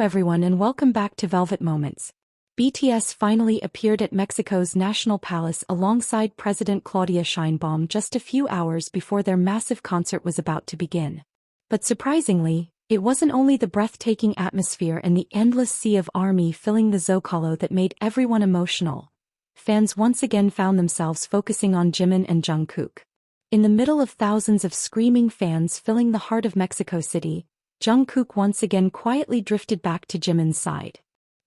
everyone and welcome back to Velvet Moments. BTS finally appeared at Mexico's National Palace alongside President Claudia Sheinbaum just a few hours before their massive concert was about to begin. But surprisingly, it wasn't only the breathtaking atmosphere and the endless sea of army filling the Zócalo that made everyone emotional. Fans once again found themselves focusing on Jimin and Jungkook. In the middle of thousands of screaming fans filling the heart of Mexico City, Jungkook once again quietly drifted back to Jimin's side.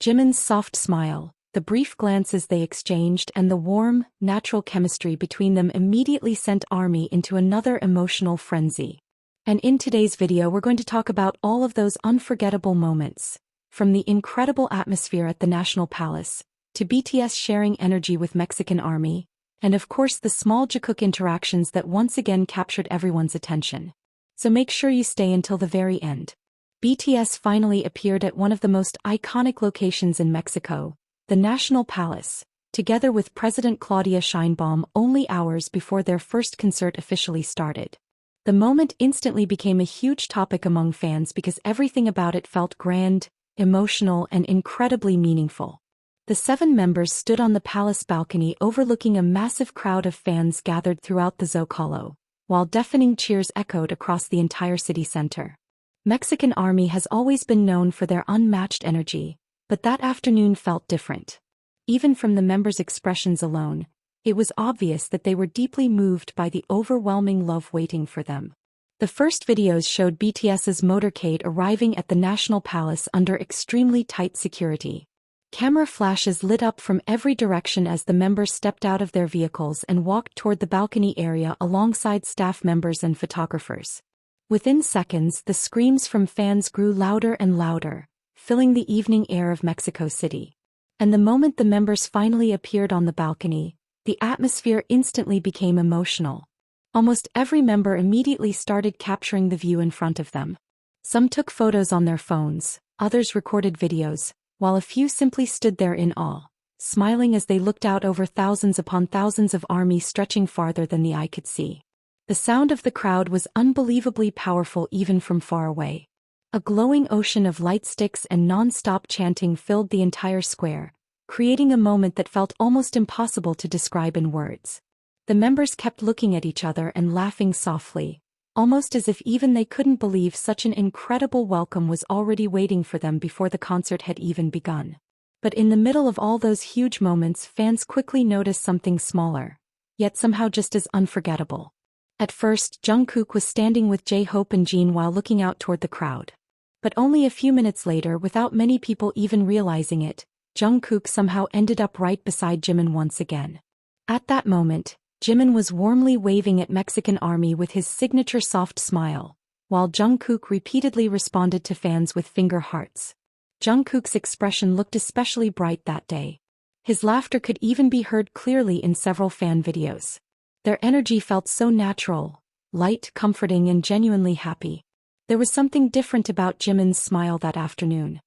Jimin's soft smile, the brief glances they exchanged and the warm, natural chemistry between them immediately sent ARMY into another emotional frenzy. And in today's video we're going to talk about all of those unforgettable moments, from the incredible atmosphere at the National Palace, to BTS sharing energy with Mexican ARMY, and of course the small Jikook interactions that once again captured everyone's attention. So make sure you stay until the very end. BTS finally appeared at one of the most iconic locations in Mexico, the National Palace, together with President Claudia Sheinbaum only hours before their first concert officially started. The moment instantly became a huge topic among fans because everything about it felt grand, emotional, and incredibly meaningful. The 7 members stood on the palace balcony overlooking a massive crowd of fans gathered throughout the Zócalo, while deafening cheers echoed across the entire city center. Mexican ARMY has always been known for their unmatched energy, but that afternoon felt different. Even from the members' expressions alone, it was obvious that they were deeply moved by the overwhelming love waiting for them. The first videos showed BTS's motorcade arriving at the National Palace under extremely tight security. Camera flashes lit up from every direction as the members stepped out of their vehicles and walked toward the balcony area alongside staff members and photographers. Within seconds, the screams from fans grew louder and louder, filling the evening air of Mexico City. And the moment the members finally appeared on the balcony, the atmosphere instantly became emotional. Almost every member immediately started capturing the view in front of them. Some took photos on their phones, others recorded videos, while a few simply stood there in awe, smiling as they looked out over thousands upon thousands of ARMY stretching farther than the eye could see. The sound of the crowd was unbelievably powerful even from far away. A glowing ocean of lightsticks and non-stop chanting filled the entire square, creating a moment that felt almost impossible to describe in words. The members kept looking at each other and laughing softly, almost as if even they couldn't believe such an incredible welcome was already waiting for them before the concert had even begun. But in the middle of all those huge moments, fans quickly noticed something smaller, yet somehow just as unforgettable. At first, Jungkook was standing with J-Hope and Jin while looking out toward the crowd. But only a few minutes later, without many people even realizing it, Jungkook somehow ended up right beside Jimin once again. At that moment, Jimin was warmly waving at Mexican ARMY with his signature soft smile, while Jungkook repeatedly responded to fans with finger hearts. Jungkook's expression looked especially bright that day. His laughter could even be heard clearly in several fan videos. Their energy felt so natural, light, comforting, and genuinely happy. There was something different about Jimin's smile that afternoon.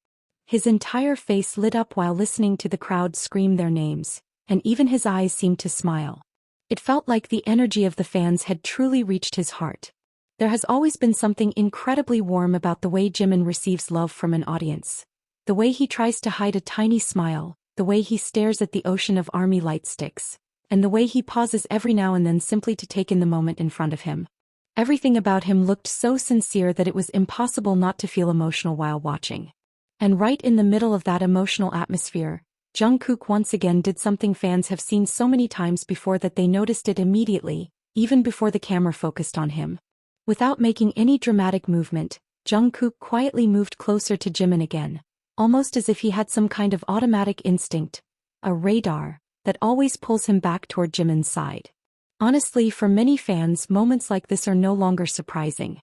His entire face lit up while listening to the crowd scream their names, and even his eyes seemed to smile. It felt like the energy of the fans had truly reached his heart. There has always been something incredibly warm about the way Jimin receives love from an audience. The way he tries to hide a tiny smile, the way he stares at the ocean of ARMY lightsticks, and the way he pauses every now and then simply to take in the moment in front of him. Everything about him looked so sincere that it was impossible not to feel emotional while watching. And right in the middle of that emotional atmosphere, Jungkook once again did something fans have seen so many times before that they noticed it immediately, even before the camera focused on him. Without making any dramatic movement, Jungkook quietly moved closer to Jimin again, almost as if he had some kind of automatic instinct, a radar, that always pulls him back toward Jimin's side. Honestly, for many fans, moments like this are no longer surprising.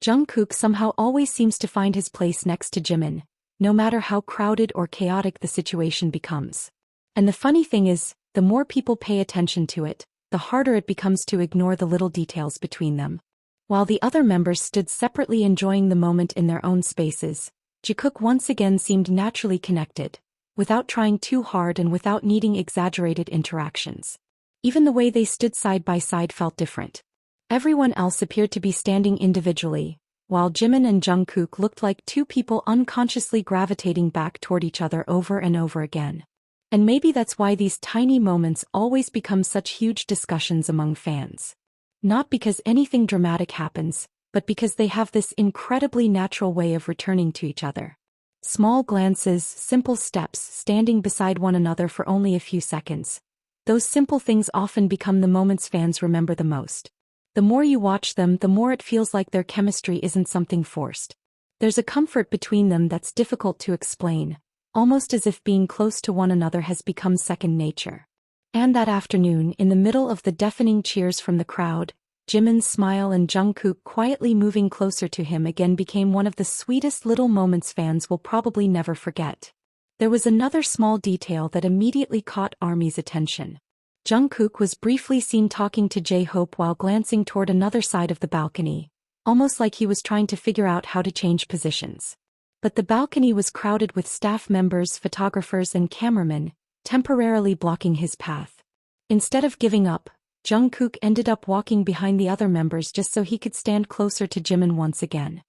Jungkook somehow always seems to find his place next to Jimin, no matter how crowded or chaotic the situation becomes. And the funny thing is, the more people pay attention to it, the harder it becomes to ignore the little details between them. While the other members stood separately enjoying the moment in their own spaces, Jikook once again seemed naturally connected, without trying too hard and without needing exaggerated interactions. Even the way they stood side by side felt different. Everyone else appeared to be standing individually, while Jimin and Jungkook looked like two people unconsciously gravitating back toward each other over and over again. And maybe that's why these tiny moments always become such huge discussions among fans. Not because anything dramatic happens, but because they have this incredibly natural way of returning to each other. Small glances, simple steps, standing beside one another for only a few seconds. Those simple things often become the moments fans remember the most. The more you watch them, the more it feels like their chemistry isn't something forced. There's a comfort between them that's difficult to explain, almost as if being close to one another has become second nature. And that afternoon, in the middle of the deafening cheers from the crowd, Jimin's smile and Jungkook quietly moving closer to him again became one of the sweetest little moments fans will probably never forget. There was another small detail that immediately caught ARMY's attention. Jungkook was briefly seen talking to J-Hope while glancing toward another side of the balcony, almost like he was trying to figure out how to change positions. But the balcony was crowded with staff members, photographers and cameramen, temporarily blocking his path. Instead of giving up, Jungkook ended up walking behind the other members just so he could stand closer to Jimin once again.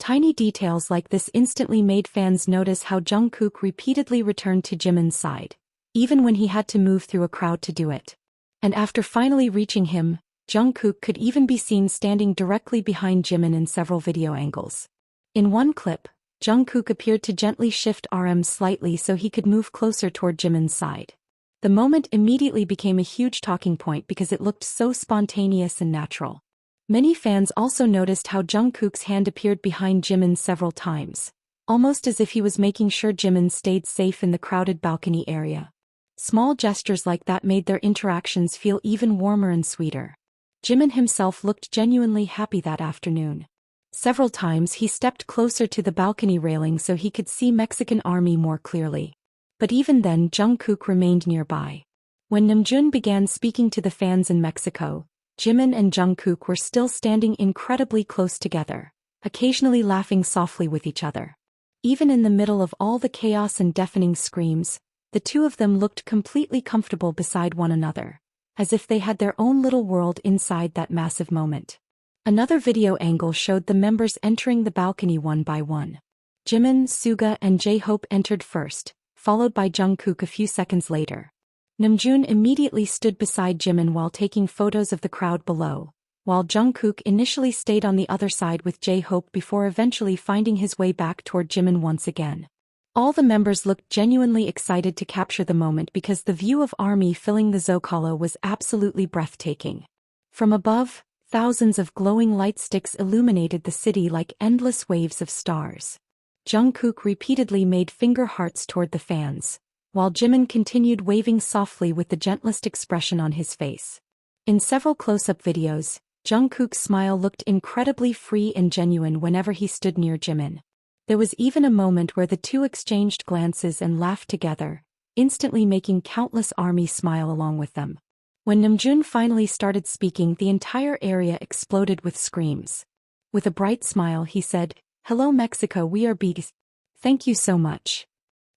Tiny details like this instantly made fans notice how Jungkook repeatedly returned to Jimin's side, even when he had to move through a crowd to do it. And after finally reaching him, Jungkook could even be seen standing directly behind Jimin in several video angles. In one clip, Jungkook appeared to gently shift arms slightly so he could move closer toward Jimin's side. The moment immediately became a huge talking point because it looked so spontaneous and natural. Many fans also noticed how Jungkook's hand appeared behind Jimin several times, almost as if he was making sure Jimin stayed safe in the crowded balcony area. Small gestures like that made their interactions feel even warmer and sweeter. Jimin himself looked genuinely happy that afternoon. Several times he stepped closer to the balcony railing so he could see Mexican ARMY more clearly. But even then Jungkook remained nearby. When Namjoon began speaking to the fans in Mexico, Jimin and Jungkook were still standing incredibly close together, occasionally laughing softly with each other. Even in the middle of all the chaos and deafening screams, the two of them looked completely comfortable beside one another, as if they had their own little world inside that massive moment. Another video angle showed the members entering the balcony one by one. Jimin, Suga and J-Hope entered first, followed by Jungkook a few seconds later. Namjoon immediately stood beside Jimin while taking photos of the crowd below, while Jungkook initially stayed on the other side with J-Hope before eventually finding his way back toward Jimin once again. All the members looked genuinely excited to capture the moment because the view of ARMY filling the Zócalo was absolutely breathtaking. From above, thousands of glowing lightsticks illuminated the city like endless waves of stars. Jungkook repeatedly made finger hearts toward the fans, while Jimin continued waving softly with the gentlest expression on his face. In several close-up videos, Jungkook's smile looked incredibly free and genuine whenever he stood near Jimin. There was even a moment where the two exchanged glances and laughed together, instantly making countless ARMY smile along with them. When Namjoon finally started speaking, the entire area exploded with screams. With a bright smile he said, "Hello Mexico, we are BTS. Thank you so much."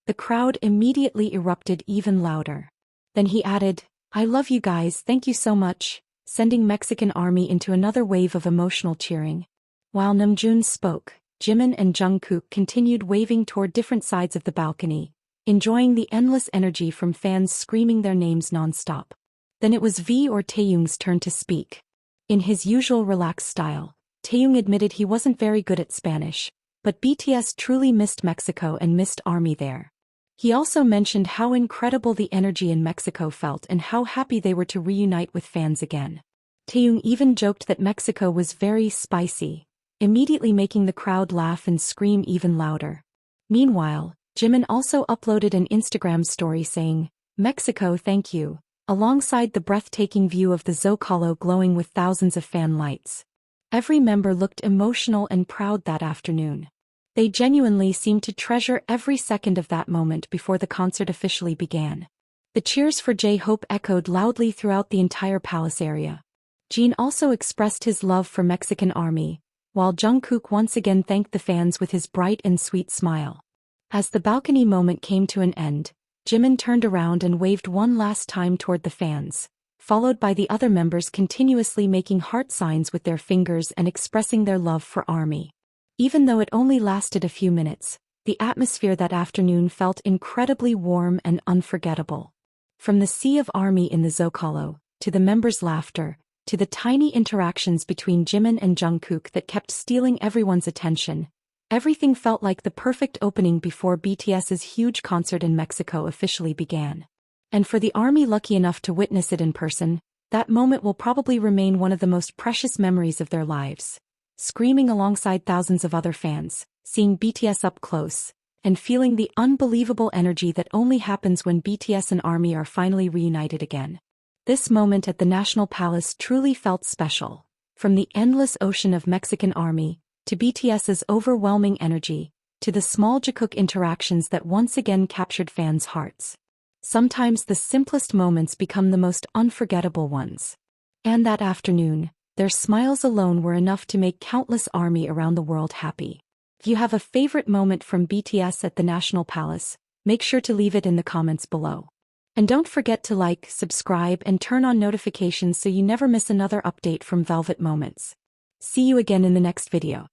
The crowd immediately erupted even louder. Then he added, "I love you guys, thank you so much," sending Mexican ARMY into another wave of emotional cheering. While Namjoon spoke, Jimin and Jungkook continued waving toward different sides of the balcony, enjoying the endless energy from fans screaming their names non-stop. Then it was V or Taeyong's turn to speak. In his usual relaxed style, Taeyong admitted he wasn't very good at Spanish, but BTS truly missed Mexico and missed ARMY there. He also mentioned how incredible the energy in Mexico felt and how happy they were to reunite with fans again. Taeyong even joked that Mexico was very spicy, immediately making the crowd laugh and scream even louder. Meanwhile, Jimin also uploaded an Instagram story saying, "Mexico, thank you," alongside the breathtaking view of the Zócalo glowing with thousands of fan lights. Every member looked emotional and proud that afternoon. They genuinely seemed to treasure every second of that moment before the concert officially began. The cheers for J-Hope echoed loudly throughout the entire palace area. Jin also expressed his love for Mexican ARMY, while Jungkook once again thanked the fans with his bright and sweet smile. As the balcony moment came to an end, Jimin turned around and waved one last time toward the fans, followed by the other members continuously making heart signs with their fingers and expressing their love for ARMY. Even though it only lasted a few minutes, the atmosphere that afternoon felt incredibly warm and unforgettable. From the sea of army in the Zócalo, to the members' laughter, to the tiny interactions between Jimin and Jungkook that kept stealing everyone's attention, everything felt like the perfect opening before BTS's huge concert in Mexico officially began. And for the army lucky enough to witness it in person, that moment will probably remain one of the most precious memories of their lives. Screaming alongside thousands of other fans, seeing BTS up close, and feeling the unbelievable energy that only happens when BTS and ARMY are finally reunited again. This moment at the National Palace truly felt special. From the endless ocean of Mexican ARMY, to BTS's overwhelming energy, to the small Jikook interactions that once again captured fans' hearts. Sometimes the simplest moments become the most unforgettable ones. And that afternoon, their smiles alone were enough to make countless ARMY around the world happy. If you have a favorite moment from BTS at the National Palace, make sure to leave it in the comments below. And don't forget to like, subscribe, and turn on notifications so you never miss another update from Velvet Moments. See you again in the next video.